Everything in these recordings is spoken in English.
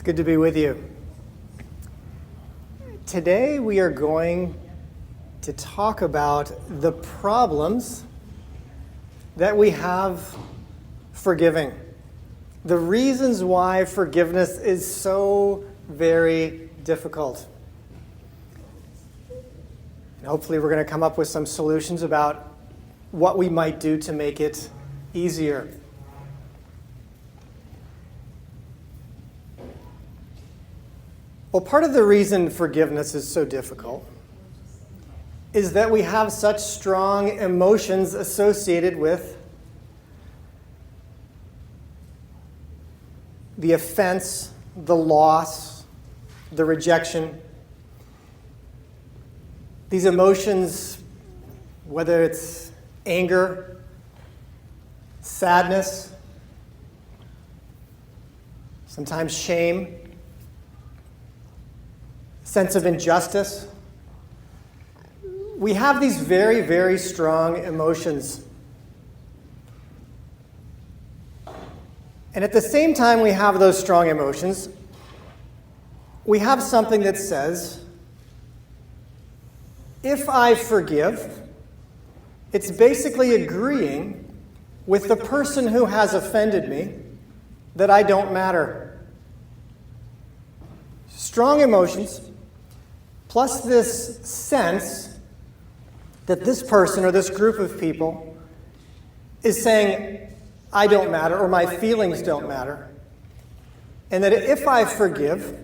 It's good to be with you. Today we are going to talk about the problems that we have forgiving. The reasons why forgiveness is so very difficult. And hopefully we're going to come up with some solutions about what we might do to make it easier. Well, part of the reason forgiveness is so difficult is that we have such strong emotions associated with the offense, the loss, the rejection. These emotions, whether it's anger, sadness, sometimes shame, sense of injustice. We have these very, very strong emotions. And at the same time we have those strong emotions, we have something that says, if I forgive, it's basically agreeing with the person who has offended me that I don't matter. Strong emotions, plus this sense that this person or this group of people is saying, I don't matter, or my feelings don't matter. And that if I forgive,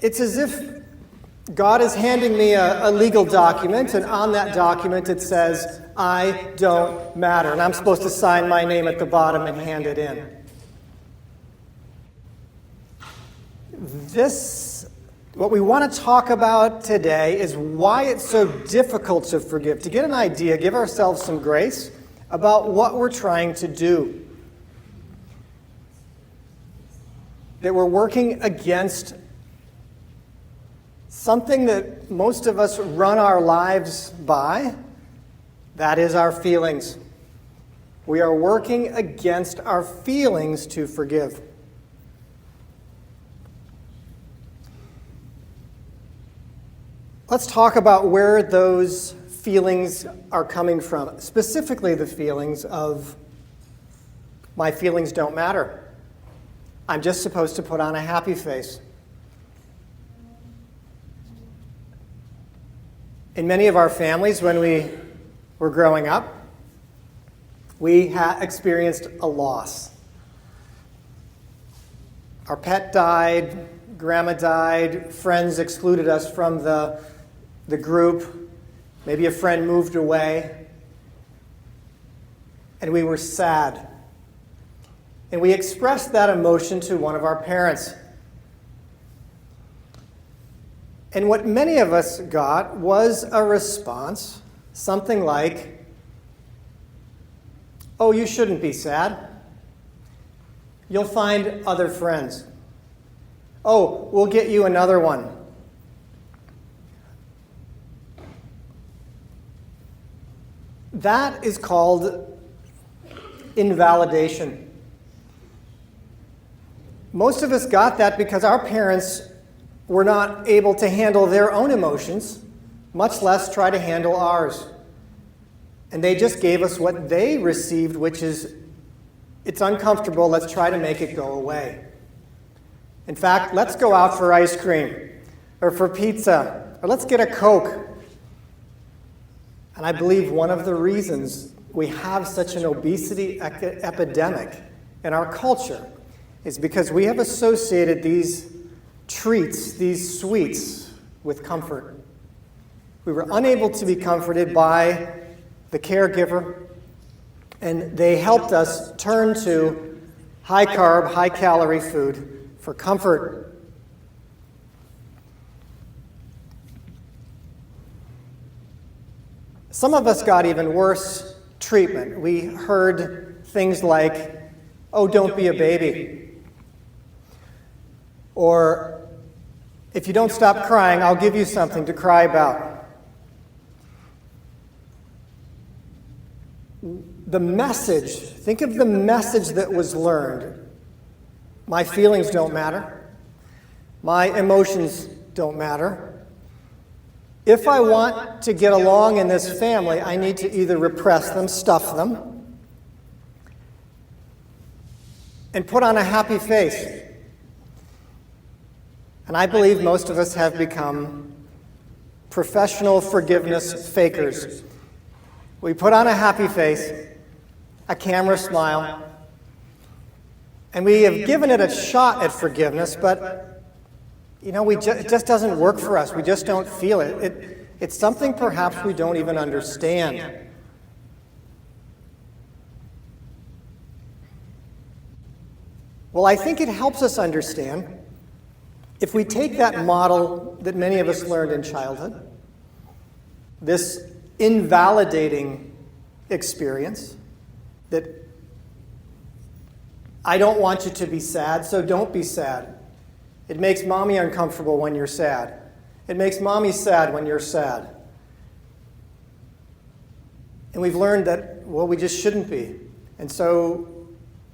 it's as if God is handing me a legal document, and on that document it says, I don't matter. And I'm supposed to sign my name at the bottom and hand it in. What we want to talk about today is why it's so difficult to forgive. To get an idea, give ourselves some grace about what we're trying to do. That we're working against something that most of us run our lives by, that is our feelings. We are working against our feelings to forgive. Let's talk about where those feelings are coming from, specifically the feelings of my feelings don't matter. I'm just supposed to put on a happy face. In many of our families, when we were growing up, we experienced a loss. Our pet died, grandma died, friends excluded us from the group, maybe a friend moved away, and we were sad. And we expressed that emotion to one of our parents. And what many of us got was a response, something like, oh, you shouldn't be sad. You'll find other friends. Oh, we'll get you another one. That is called invalidation. Most of us got that because our parents were not able to handle their own emotions, much less try to handle ours. And they just gave us what they received, which is, it's uncomfortable, let's try to make it go away. In fact, let's go out for ice cream, or for pizza, or let's get a Coke. And I believe one of the reasons we have such an obesity epidemic in our culture is because we have associated these treats, these sweets, with comfort. We were unable to be comforted by the caregiver, and they helped us turn to high-carb, high-calorie food for comfort. Some of us got even worse treatment. We heard things like, oh, don't be a baby. Or, if you don't stop crying, I'll give you something to cry about. The message, think of the message that was learned My feelings don't matter. My emotions don't matter. If I want to get along in this family, I need to either repress them, stuff them, and put on a happy face. And I believe most of us have become professional forgiveness fakers. We put on a happy face, a camera smile, and we have given it a shot at forgiveness, but it just doesn't work for us. We just don't feel it. It's something perhaps we don't even understand. Well, I think it helps us understand if we take that model that many of us learned in childhood, this invalidating experience that I don't want you to be sad, so don't be sad. It makes mommy uncomfortable when you're sad. It makes mommy sad when you're sad. And we've learned that, well, we just shouldn't be. And so,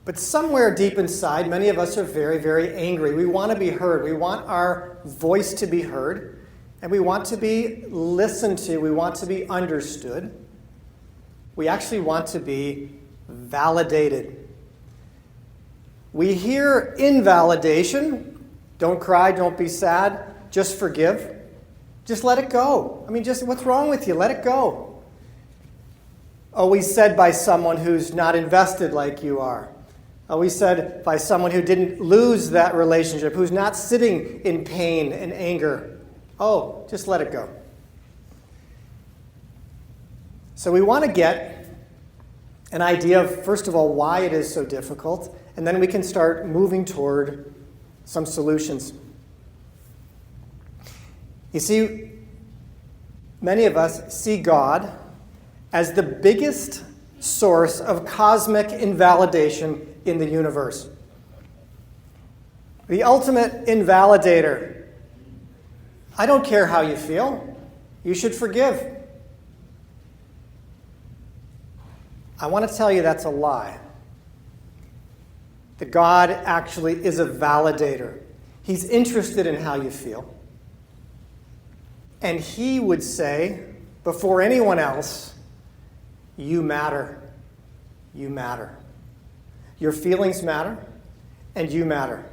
but somewhere deep inside, many of us are very, very angry. We want to be heard. We want our voice to be heard. And we want to be listened to. We want to be understood. We actually want to be validated. We hear invalidation. Don't cry, don't be sad, just forgive. Just let it go. What's wrong with you? Let it go. Always said by someone who's not invested like you are. Always said by someone who didn't lose that relationship, who's not sitting in pain and anger. Oh, just let it go. So we want to get an idea of, first of all, why it is so difficult, and then we can start moving toward some solutions. You see, many of us see God as the biggest source of cosmic invalidation in the universe. The ultimate invalidator. I don't care how you feel. You should forgive. I want to tell you that's a lie. That God actually is a validator. He's interested in how you feel. And he would say, before anyone else, you matter. You matter. Your feelings matter, and you matter.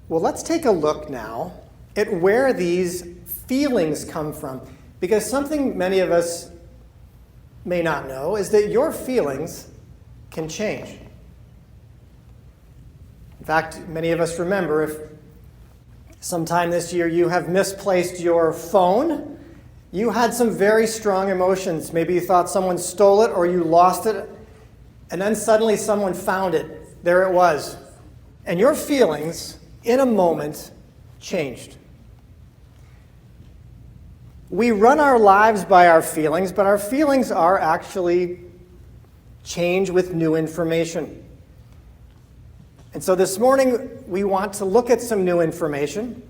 Well, let's take a look now at where these feelings come from. Because something many of us may not know is that your feelings can change. In fact, many of us remember if sometime this year you have misplaced your phone, you had some very strong emotions. Maybe you thought someone stole it or you lost it, and then suddenly someone found it. There it was. And your feelings, in a moment, changed. We run our lives by our feelings, but our feelings are actually change with new information. And so this morning, we want to look at some new information,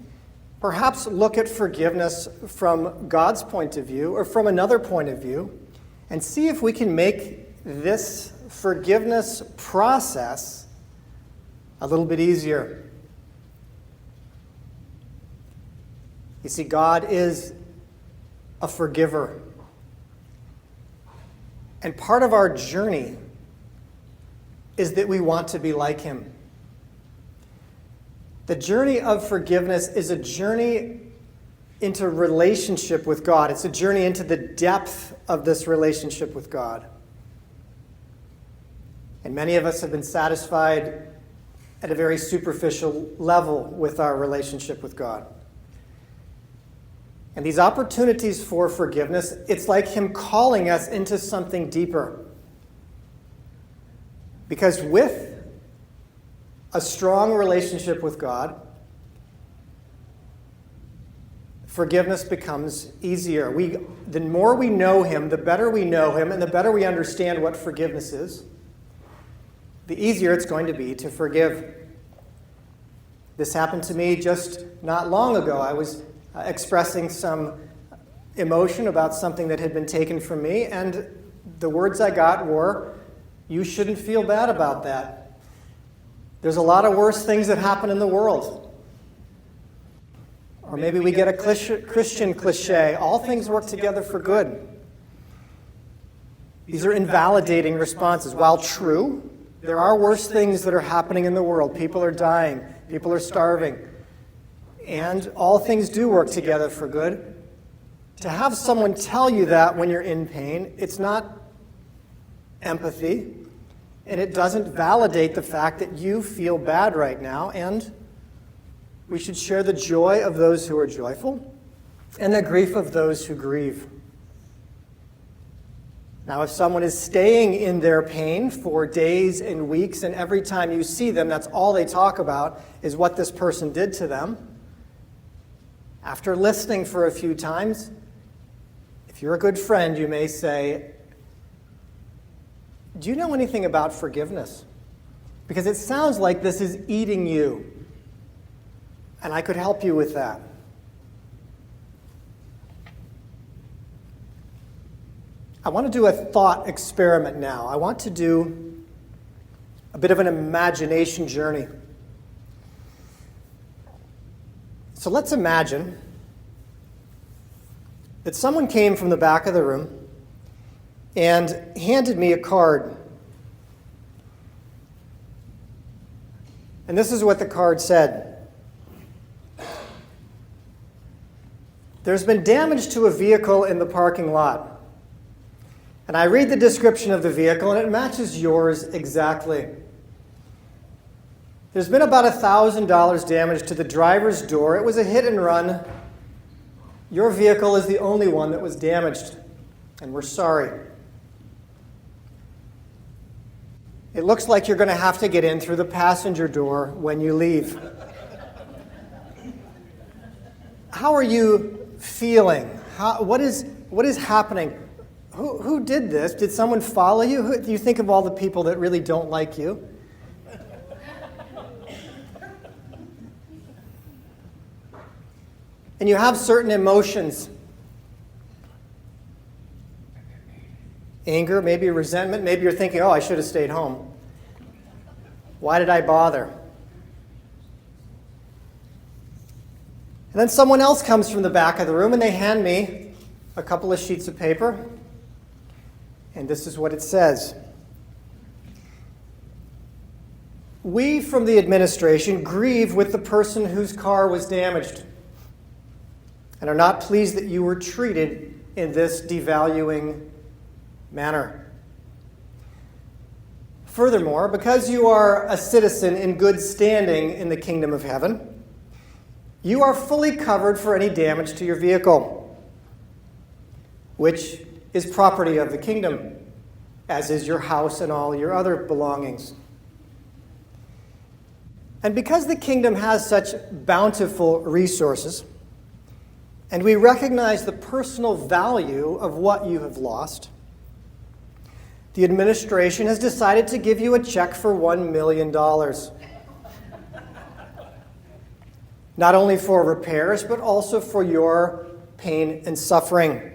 perhaps look at forgiveness from God's point of view or from another point of view, and see if we can make this forgiveness process a little bit easier. You see, God is a forgiver. And part of our journey is that we want to be like him. The journey of forgiveness is a journey into relationship with God. It's a journey into the depth of this relationship with God. And many of us have been satisfied at a very superficial level with our relationship with God. And these opportunities for forgiveness, it's like him calling us into something deeper. Because with a strong relationship with God, forgiveness becomes easier. The more we know him, the better we know him, and the better we understand what forgiveness is, the easier it's going to be to forgive. This happened to me just not long ago. I was expressing some emotion about something that had been taken from me, and the words I got were, You shouldn't feel bad about that. There's a lot of worse things that happen in the world. Or maybe we get a Christian cliche, all things work together for good. These are invalidating responses. While true, there are worse things that are happening in the world. People are dying. People are starving. And all things do work together for good. To have someone tell you that when you're in pain, it's not empathy, and it doesn't validate the fact that you feel bad right now, and we should share the joy of those who are joyful and the grief of those who grieve. Now, if someone is staying in their pain for days and weeks, and every time you see them, that's all they talk about is what this person did to them, after listening for a few times, if you're a good friend, you may say, do you know anything about forgiveness? Because it sounds like this is eating you, and I could help you with that. I want to do a thought experiment now. I want to do a bit of an imagination journey. So let's imagine that someone came from the back of the room and handed me a card. And this is what the card said. There's been damage to a vehicle in the parking lot. And I read the description of the vehicle, and it matches yours exactly. There's been about $1,000 damage to the driver's door. It was a hit and run. Your vehicle is the only one that was damaged, and we're sorry. It looks like you're going to have to get in through the passenger door when you leave. How are you feeling? What is happening? Who did this? Did someone follow you? Do you think of all the people that really don't like you? And you have certain emotions. Anger, maybe resentment. Maybe you're thinking, oh, I should have stayed home. Why did I bother? And then someone else comes from the back of the room and they hand me a couple of sheets of paper. And this is what it says. We from the administration grieve with the person whose car was damaged and are not pleased that you were treated in this devaluing manner. Furthermore, because you are a citizen in good standing in the kingdom of heaven, you are fully covered for any damage to your vehicle, which is property of the kingdom, as is your house and all your other belongings. And because the kingdom has such bountiful resources, and we recognize the personal value of what you have lost, the administration has decided to give you a check for $1 million. Not only for repairs, but also for your pain and suffering,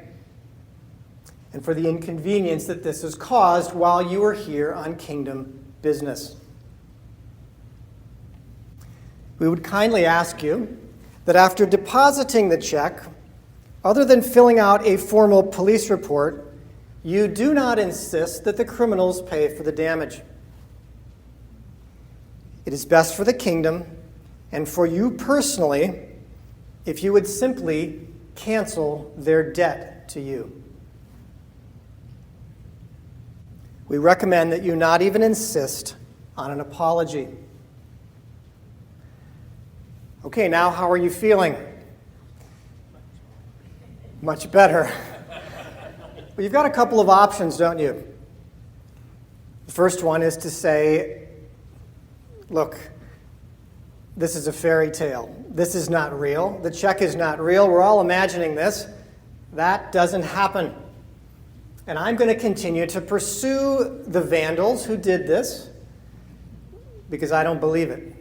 and for the inconvenience that this has caused while you are here on kingdom business. We would kindly ask you that after depositing the check, other than filling out a formal police report, you do not insist that the criminals pay for the damage. It is best for the kingdom and for you personally if you would simply cancel their debt to you. We recommend that you not even insist on an apology. Okay, now how are you feeling? Much better. Well, you've got a couple of options, don't you? The first one is to say, look, this is a fairy tale. This is not real. The check is not real. We're all imagining this. That doesn't happen. And I'm going to continue to pursue the vandals who did this because I don't believe it.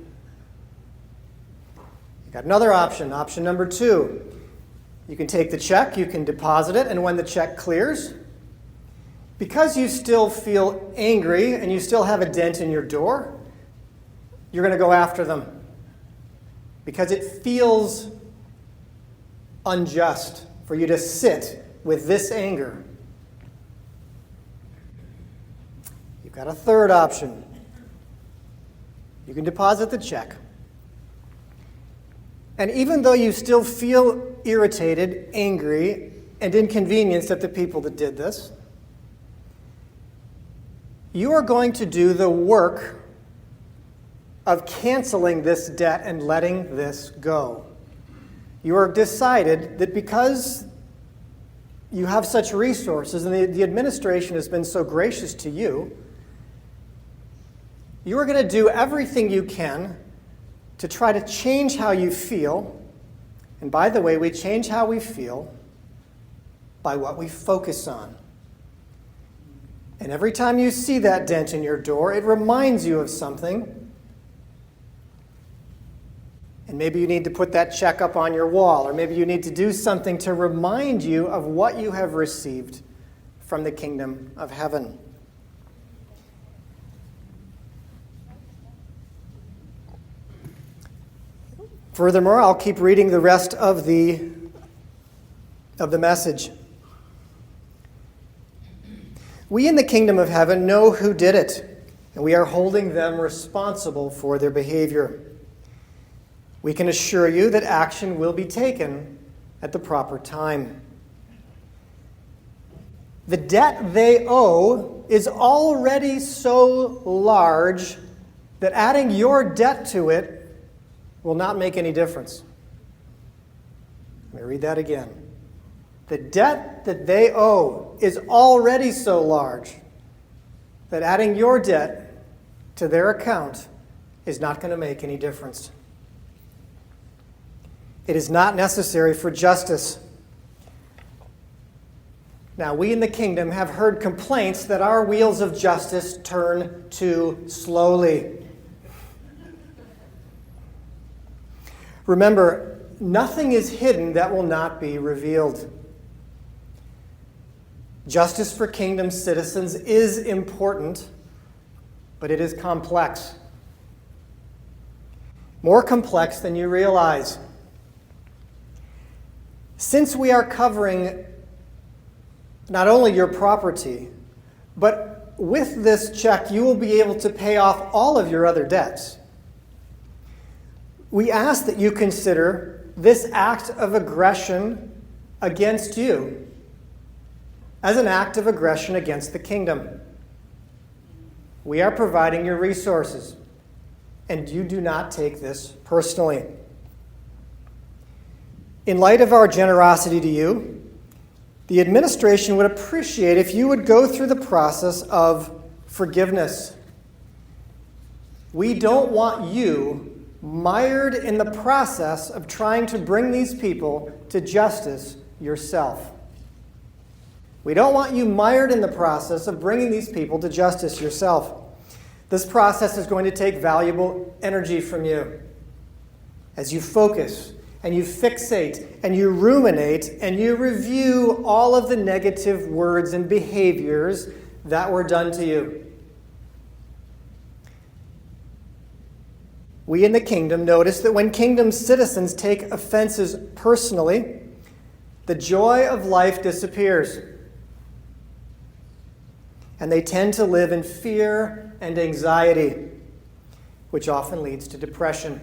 You've got another option, option number 2. You can take the check, you can deposit it, and when the check clears, Because you still feel angry and you still have a dent in your door, you're going to go after them. Because it feels unjust for you to sit with this anger. You've got a third option. You can deposit the check. And even though you still feel irritated, angry, and inconvenienced at the people that did this, you are going to do the work of canceling this debt and letting this go. You are decided that because you have such resources and the administration has been so gracious to you, you are going to do everything you can to try to change how you feel. And by the way, we change how we feel by what we focus on. And every time you see that dent in your door, it reminds you of something. And maybe you need to put that check up on your wall, or maybe you need to do something to remind you of what you have received from the kingdom of heaven. Furthermore, I'll keep reading the rest of the message. We in the kingdom of heaven know who did it, and we are holding them responsible for their behavior. We can assure you that action will be taken at the proper time. The debt they owe is already so large that adding your debt to it will not make any difference. Let me read that again. The debt that they owe is already so large that adding your debt to their account is not going to make any difference. It is not necessary for justice. Now, we in the kingdom have heard complaints that our wheels of justice turn too slowly. Remember, nothing is hidden that will not be revealed. Justice for kingdom citizens is important, but it is complex. More complex than you realize. Since we are covering not only your property, but with this check you will be able to pay off all of your other debts, we ask that you consider this act of aggression against you as an act of aggression against the kingdom. We are providing your resources, and you do not take this personally. In light of our generosity to you, the administration would appreciate if you would go through the process of forgiveness. We don't want you mired in the process of trying to bring these people to justice yourself. We don't want you mired in the process of bringing these people to justice yourself. This process is going to take valuable energy from you as you focus and you fixate and you ruminate and you review all of the negative words and behaviors that were done to you. We in the kingdom notice that when kingdom citizens take offenses personally, the joy of life disappears. And they tend to live in fear and anxiety, which often leads to depression.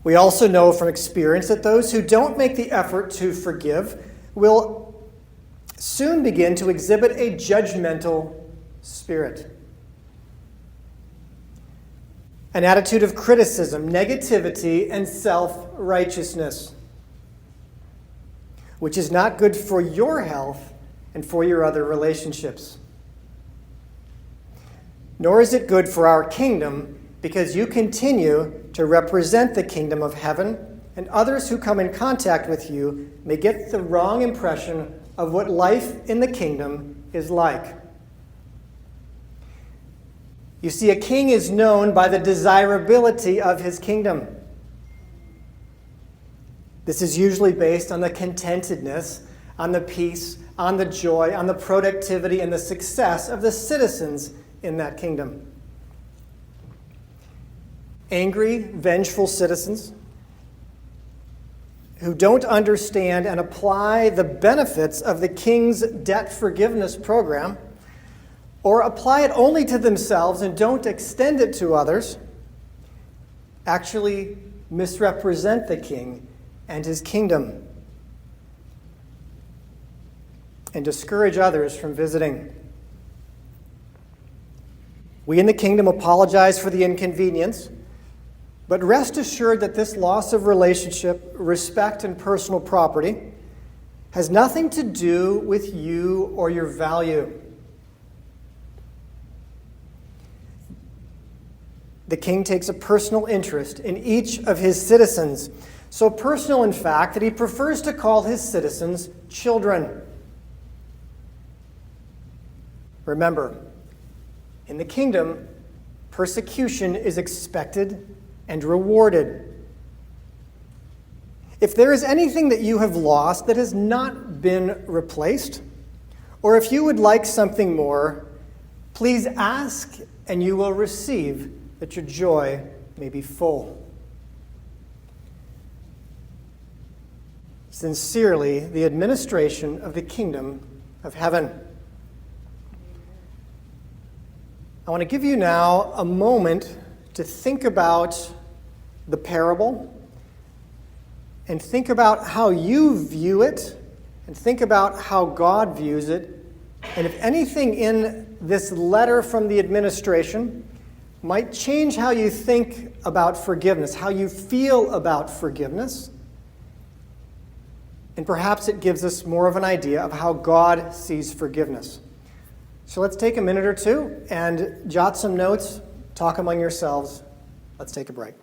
We also know from experience that those who don't make the effort to forgive will soon begin to exhibit a judgmental spirit. An attitude of criticism, negativity, and self-righteousness, which is not good for your health and for your other relationships. Nor is it good for our kingdom, because you continue to represent the kingdom of heaven, and others who come in contact with you may get the wrong impression of what life in the kingdom is like. You see, a king is known by the desirability of his kingdom. This is usually based on the contentedness on the peace, on the joy, on the productivity, and the success of the citizens in that kingdom. Angry, vengeful citizens who don't understand and apply the benefits of the king's debt forgiveness program, or apply it only to themselves and don't extend it to others, actually misrepresent the king and his kingdom and discourage others from visiting. We in the kingdom apologize for the inconvenience, but rest assured that this loss of relationship, respect, and personal property has nothing to do with you or your value. The king takes a personal interest in each of his citizens, so personal, in fact, that he prefers to call his citizens children. Remember, in the kingdom, persecution is expected and rewarded. If there is anything that you have lost that has not been replaced, or if you would like something more, please ask and you will receive, that your joy may be full. Sincerely, the administration of the kingdom of heaven. I want to give you now a moment to think about the parable and think about how you view it and think about how God views it. And if anything in this letter from the administration might change how you think about forgiveness, how you feel about forgiveness, and perhaps it gives us more of an idea of how God sees forgiveness. So let's take a minute or two and jot some notes, talk among yourselves. Let's take a break.